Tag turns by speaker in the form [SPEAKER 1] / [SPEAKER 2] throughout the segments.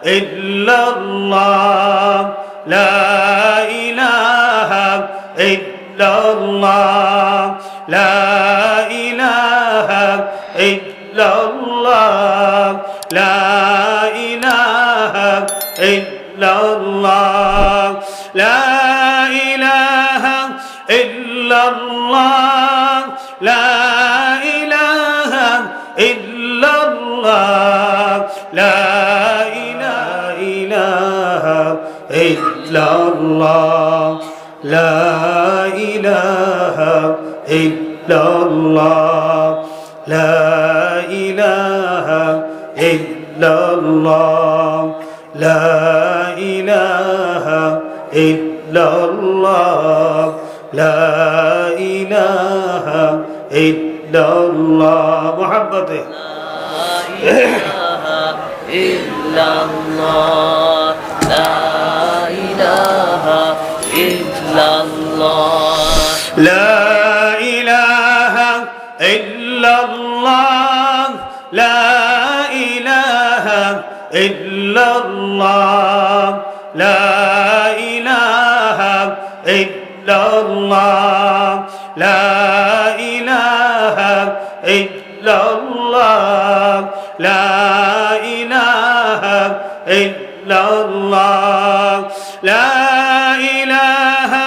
[SPEAKER 1] ইল্লাল্লাহ লা ইলাহা ইল্লাল্লাহ লা ইলাহা ইল্লাল্লাহ লা ইলাহা ইল্লাল্লাহ লা ইলাহা ইল্লাল্লাহ লা ইলাহা ইল্লাল্লাহ লা ইলাহা ইল্লাল্লাহ লা ইলাহা ইল্লাল্লাহ লা ইলাহা ইল্লাল্লাহ লা ইলাহা ইল্লাল্লাহ লা ইলাহা ইল্লাল্লাহ মুহাব্বতে
[SPEAKER 2] ইল্লাল্লাহ লা ইলাহা ইল্লাল্লাহ
[SPEAKER 1] লা ইলাহা ইল্লাল্লাহ লা ইলাহা ইল্লাল্লাহ লা ইলাহা ইল্লাল্লাহ লা ইলাহা ইল্লাল্লাহ লা ইলাহা ইল্লাল্লাহ লা ইলাহা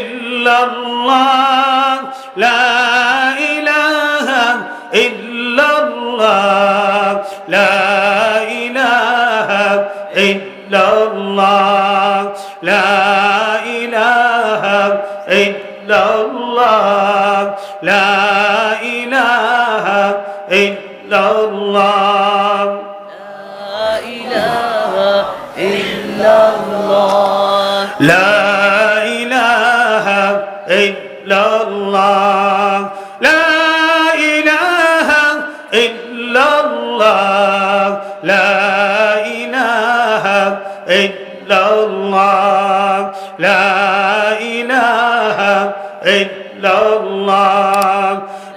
[SPEAKER 1] ইল্লাল্লাহ লা ইলাহা ইল্লাল্লাহ লা ইলাহা ইল্লাল্লাহ লা ইলাহা ইল্লাল্লাহ লা ইলাহা ইল্লাল্লাহ লা ইলাহা ইল্লাল্লাহ লা ইলাহা ইল্লাল্লাহ লা ইলাহা ইল্লাল্লাহ লা ইলাহা ইল্লাল্লাহ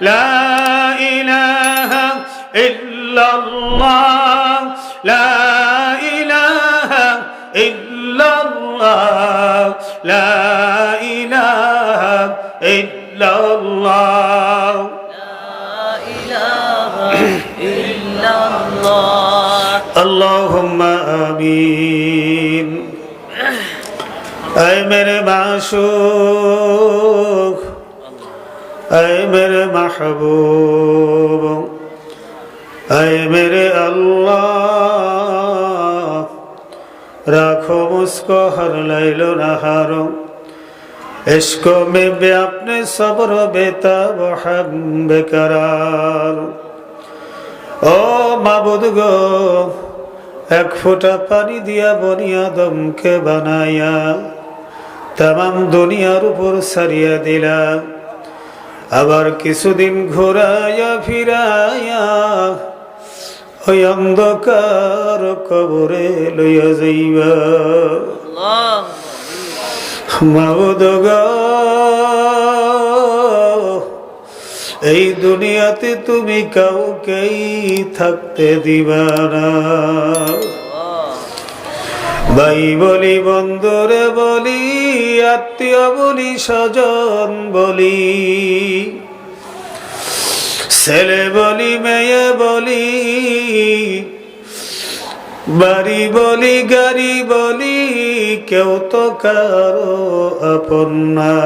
[SPEAKER 1] লা ইলাহা ইল্লাল্লাহ লা ইলাহা ইল্লাল্লাহ লা ইলাহা ইল্লাল্লাহ আল্লাহুম্মা আমিন। ऐ मेरे माशूक, ऐ मेरे महबूब, ऐ मेरे अल्लाह, रखो मुझको हर लैलो नहारो इश्को में बे अपने सब्र बेताब हम बेकरार। ओ माबुद गो एक फुटा पानी दिया बनी आदमके बनाया, तमाम दुनियार ऊपर सरिया दिला, আবার কিছুদিন ঘুরায়া ফিরায়া ওই অন্ধকার কবরে লইয়া যাইবা। মাবুদ গো এই দুনিয়াতে তুমি কাউকেই থাকতে দিবা না। ভাই বলি, বন্ধুরে বলি, আত্মীয় বলি, স্বজন বলি, ছেলে বলি, মেয়ে বলি, বাড়ি বলি, গাড়ি বলি, কেউ তো কারো আপন না।